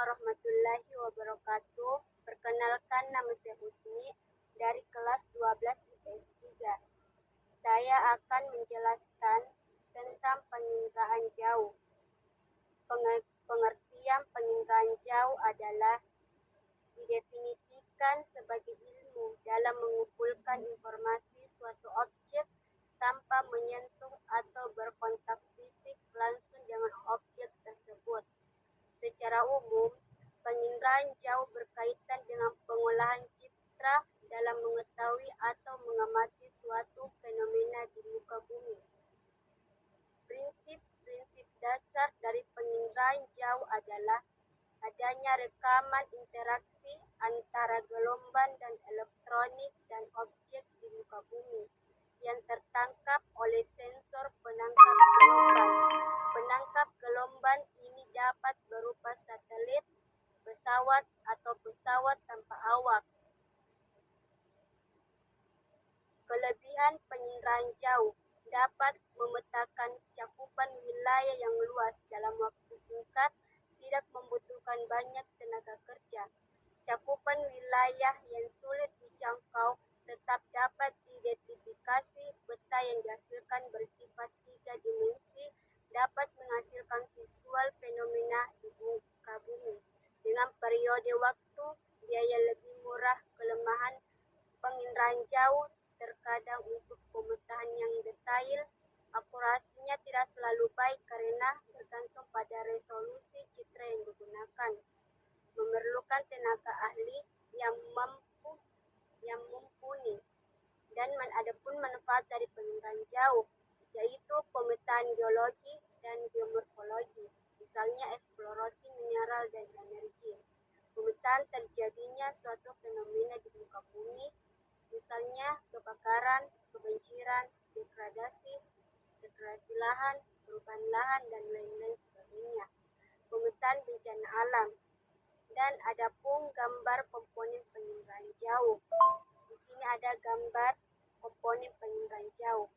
warahmatullahi wabarakatuh. Perkenalkan, nama saya Husni dari kelas 12 IPS 3. Saya akan menjelaskan tentang penginderaan jauh. Pengertian penginderaan jauh adalah didefinisikan sebagai ilmu dalam mengumpulkan informasi suatu objek tanpa menyentuh atau berkontak fisik langsung dengan objek tersebut. Secara umum, penginderaan jauh berkaitan dengan pengolahan citra dalam mengetahui atau mengamati suatu fenomena di muka bumi. Prinsip-prinsip dasar dari penginderaan jauh adalah adanya rekaman interaksi antara gelombang dan elektronik dan objek di muka bumi yang tertangkap oleh sensor penangkap gelombang. Penangkap gelombang ini dapat berupa satelit, pesawat, atau pesawat tanpa awak. Kelebihan penginderaan jauh dapat memetakan cakupan wilayah yang luas dalam waktu singkat, tidak membutuhkan banyak tenaga kerja. Cakupan wilayah yang sulit dijangkau tetap dapat diidentifikasi. Peta yang dihasilkan bersifat 3 dimensi dapat menghasilkan visual fenomena di muka bumi. Dengan periode waktu, biaya lebih murah. Kelemahan penginderaan jauh terkadang untuk pemetaan yang detail, akurasinya tidak selalu baik karena bergantung pada resolusi citra yang digunakan. Memerlukan tenaga ahli yang mumpuni. Dan adapun manfaat dari penginderaan jauh, yaitu pemetaan geologi dan geomorfologi, misalnya eksplorasi mineral dan energi. Pemetaan terjadinya suatu fenomena di muka bumi, misalnya kebakaran, kebanjiran, degradasi lahan, perubahan lahan, dan lain-lain sebagainya. Pemetaan bencana alam. Dan adapun gambar komponen penginderaan jauh. Di sini ada gambar komponen penginderaan jauh.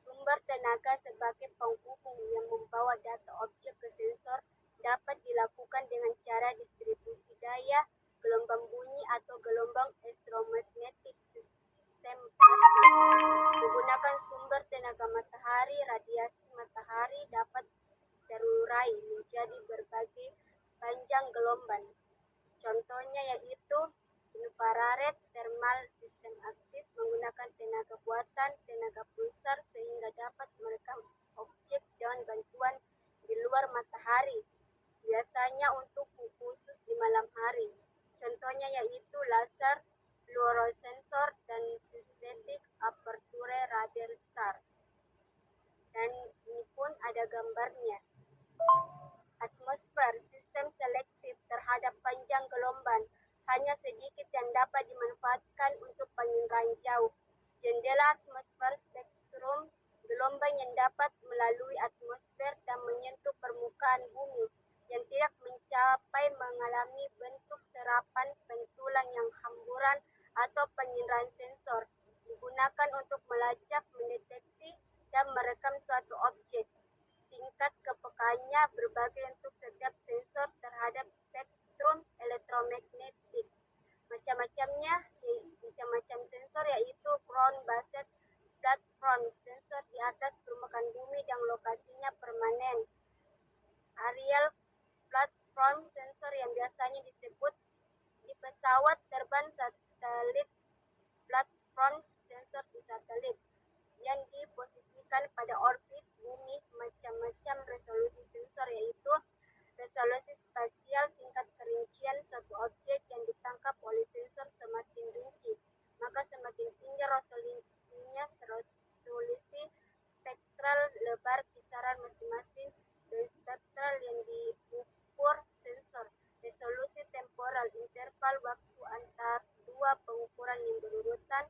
Sumber tenaga sebagai penghubung yang membawa data objek ke sensor dapat dilakukan dengan cara distribusi daya, gelombang bunyi, atau gelombang elektromagnetik sistem pasif. Menggunakan sumber tenaga matahari, radiasi matahari dapat terurai menjadi berbagai panjang gelombang. Contohnya yaitu infrared thermal sistem aktif menggunakan tenaga buatan, tenaga pulsar sehingga dapat merekam objek dengan bantuan di luar matahari, biasanya untuk khusus di malam hari. Contohnya yaitu laser fluorosensor dan synthetic aperture radar SAR. Dan ini pun ada gambarnya. Atmosfer, sistem selektif terhadap panjang gelombang. Hanya sedikit yang dapat dimanfaatkan untuk penginderaan jauh. Jendela atmosfer spektrum, gelombang yang dapat melalui atmosfer dan menyentuh permukaan bumi, yang tidak mencapai mengalami bentuk serapan, pentulang yang hamburan, atau penginderaan sensor. Digunakan untuk melacak, mendeteksi, dan merekam suatu objek. Tingkat kepekaannya berbagai untuk setiap sensor terhadap spektrum elektromagnetik. Macam-macam sensor yaitu ground-based platform, sensor di atas permukaan bumi dan lokasinya permanen. Aerial platform, sensor yang biasanya disebut di pesawat terbang. Satelit platform, sensor di satelit yang diposisikan pada orbit bumi. Macam-macam resolusi sensor yaitu resolusi spasial, tingkat kerincian suatu objek yang ditangkap oleh sensor semakin rinci, maka semakin tinggi resolusinya. Resolusi spektral, lebar kisaran masing-masing dari spektral yang diukur sensor. Resolusi temporal, interval waktu antar dua pengukuran yang berurutan.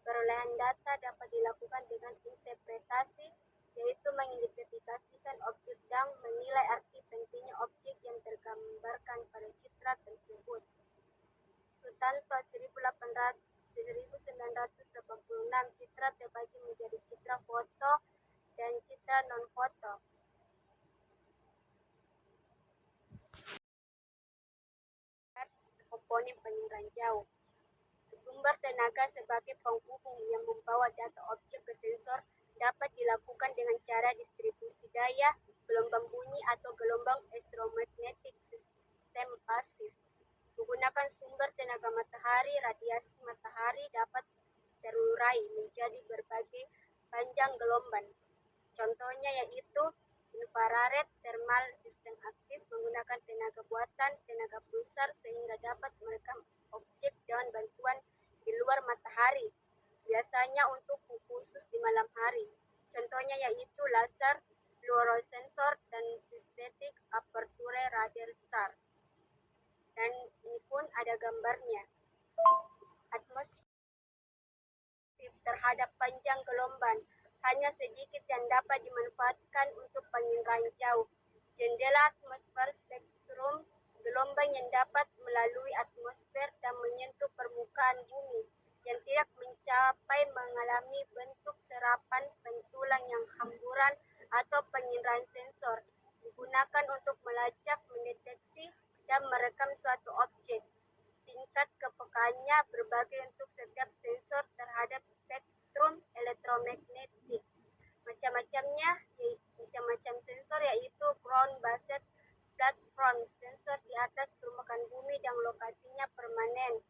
Perolehan data dapat dilakukan dengan interpretasi, yaitu mengidentifikasikan objek dan menilai arti pentingnya objek yang tergambarkan pada citra tersebut. Sutanto 1986. Citra terbagi menjadi citra foto dan citra non-foto. dibanding penginderaan jauh. Sumber tenaga sebagai penghubung yang membawa data objek ke sensor dapat dilakukan dengan cara distribusi daya, gelombang bunyi atau gelombang elektromagnetik sistem pasif. Menggunakan sumber tenaga matahari, radiasi matahari dapat terurai menjadi berbagai panjang gelombang. Contohnya yaitu infrared thermal sistem aktif menggunakan tenaga buatan, tenaga pulsar sehingga dapat merekam objek dengan bantuan di luar matahari, biasanya untuk khusus di malam hari. Contohnya yaitu laser, fluorosensor, dan synthetic aperture radar SAR. Dan ini pun ada gambarnya. Atmosfer terhadap panjang gelombang hanya sedikit yang dapat dimanfaatkan untuk penginderaan jauh. Jendela atmosfer spektrum gelombang yang dapat melalui atmosfer dan menyentuh permukaan bumi yang tidak mencapai mengalami bentuk serapan pentulang yang hamburan atau penginderaan sensor digunakan untuk melacak, mendeteksi, dan merekam suatu objek. Tingkat kepekaannya berbagai untuk setiap sensor terhadap spektrum elektromagnetik. Macam-macam sensor yaitu ground-based platform, sensor di atas permukaan bumi dan lokasinya permanen.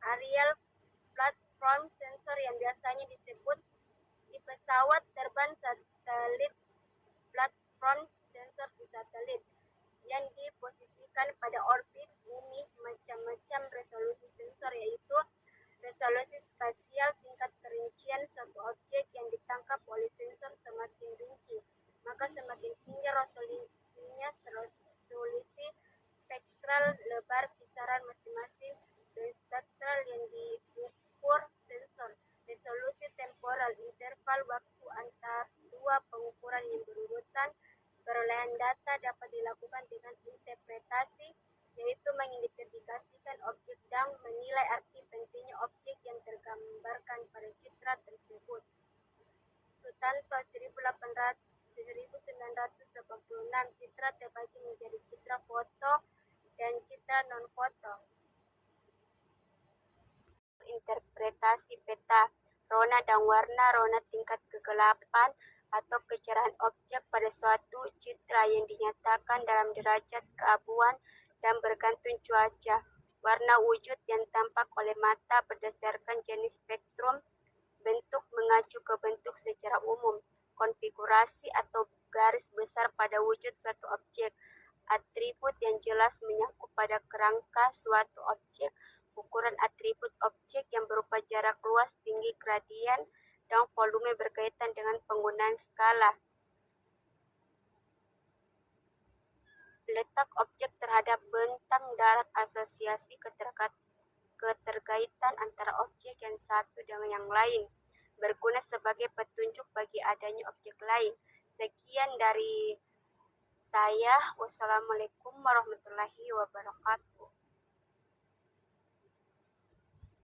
Aerial platform, sensor yang biasanya disebut di pesawat terbang. Satelit platform, sensor di satelit yang diposisikan pada orbit bumi. Macam-macam resolusi sensor yaitu resolusi spasial, tingkat kerincian suatu objek yang ditangkap oleh sensor semakin rinci, maka semakin tinggi resolusinya. Resolusi spektral, lebar kisaran masing-masing dan spektral yang diukur sensor. Resolusi temporal, interval waktu antar dua pengukuran yang berurutan. Perolehan data dapat dilakukan dengan interpretasi, yaitu mengidentifikasikan objek dan menilai arti pentingnya objek yang tergambarkan pada citra tersebut. Sutanto 1986, citra terbagi menjadi citra foto dan citra non-foto. Interpretasi peta, rona dan warna. Rona tingkat kegelapan atau kecerahan objek pada suatu citra yang dinyatakan dalam derajat keabuan dan bergantung cuaca. Warna wujud yang tampak oleh mata berdasarkan jenis spektrum. Bentuk mengacu ke bentuk secara umum, konfigurasi atau garis besar pada wujud suatu objek. Atribut yang jelas menyangkut pada kerangka suatu objek. Ukuran atribut objek yang berupa jarak luas, tinggi, gradien, dan volume berkaitan dengan penggunaan skala. Letak objek terhadap bentang darat, asosiasi keterkaitan antara objek yang satu dengan yang lain, berguna sebagai petunjuk bagi adanya objek lain. Sekian dari saya. Wassalamualaikum warahmatullahi wabarakatuh.